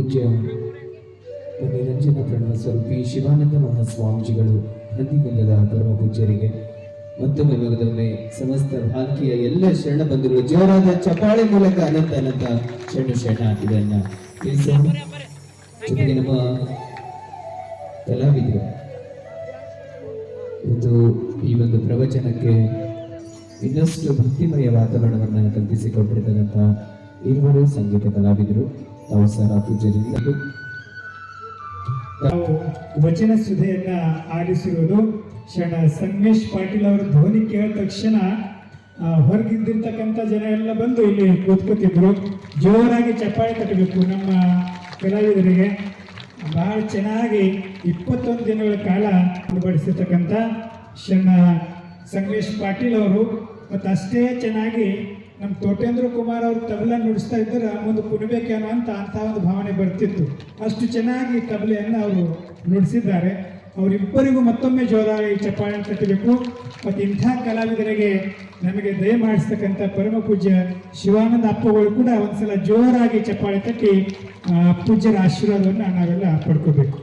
ಪೂಜ್ಯ ನಿರಂಜನ ಪ್ರಣವ ಸ್ವರೂಪಿ ಶಿವಾನಂದ ಮಹಾಸ್ವಾಮೀಜಿಗಳು ನಂದಿಗುಂದದ ಪರಮ ಪೂಜ್ಯರಿಗೆ ಮತ್ತೊಮ್ಮೆ ಸಮಸ್ತ ಭಾರತೀಯ ಎಲ್ಲ ಶರಣ ಬಂಧುಗಳು ಜೋರಾದ ಚಪಾಳೆ ಮೂಲಕ ಅನಂತ ಅನಂತ ಶರಣ ಇದನ್ನ ತಿಳಿಸೋಣ. ಜೊತೆಗೆ ನಮ್ಮ ಕಲಾವಿದರು ಇವತ್ತು ಈ ಒಂದು ಪ್ರವಚನಕ್ಕೆ ಇನ್ನಷ್ಟು ಭಕ್ತಿಮಯ ವಾತಾವರಣವನ್ನು ಕಲ್ಪಿಸಿಕೊಟ್ಟಿರ್ತಕ್ಕಂಥ ಇವರು ಸಂಗೀತ ಕಲಾವಿದರು ತಾವು ಸಹ ಪೂಜ್ಯರಿಂದ ನಾವು ವಚನ ಸುಧೆಯನ್ನ ಆಲಿಸಿರುವುದು ಶರಣ ಸಂಗಮೇಶ್ ಪಾಟೀಲ್ ಅವರ ಧ್ವನಿ ಕೇಳಿದ ತಕ್ಷಣ ಹೊರಗಿದ್ದಿರ್ತಕ್ಕಂಥ ಜನ ಎಲ್ಲ ಬಂದು ಇಲ್ಲಿ ಕೂತ್ಕೊತಿದ್ರು. ಜೋರಾಗಿ ಚಪ್ಪಾಳೆ ತಟ್ಟಬೇಕು ನಮ್ಮ ಕಲಾವಿದರಿಗೆ. ಬಹಳ ಚೆನ್ನಾಗಿ 21 ದಿನಗಳ ಕಾಲ ಬಡಿಸಿರ್ತಕ್ಕಂಥ ಶರಣ ಸಂಗಮೇಶ್ ಪಾಟೀಲ್ ಅವರು ಮತ್ತು ಅಷ್ಟೇ ಚೆನ್ನಾಗಿ ನಮ್ಮ ತೋಟೇಂದ್ರ ಕುಮಾರ್ ಅವರು ತಬಲ ನುಡಿಸ್ತಾ ಇದ್ದರೆ ಒಂದು ಕುಣಿಬೇಕೇನೋ ಅಂತ ಒಂದು ಭಾವನೆ ಬರ್ತಿತ್ತು. ಅಷ್ಟು ಚೆನ್ನಾಗಿ ತಬಲೆಯನ್ನು ಅವರು ನುಡಿಸಿದ್ದಾರೆ. ಅವರಿಬ್ಬರಿಗೂ ಮತ್ತೊಮ್ಮೆ ಜೋರಾಗಿ ಚಪ್ಪಾಳೆ ತಟ್ಟಬೇಕು. ಮತ್ತು ಇಂಥ ಕಲಾವಿದರಿಗೆ ನಮಗೆ ದಯ ಮಾಡಿಸ್ತಕ್ಕಂಥ ಪರಮ ಪೂಜ್ಯ ಶಿವಾನಂದ ಅಪ್ಪಗಳು ಕೂಡ ಒಂದ್ಸಲ ಜೋರಾಗಿ ಚಪ್ಪಾಳೆ ತಟ್ಟಿ ಪೂಜ್ಯರ ಆಶೀರ್ವಾದವನ್ನು ನಾವೆಲ್ಲ ಪಡ್ಕೋಬೇಕು.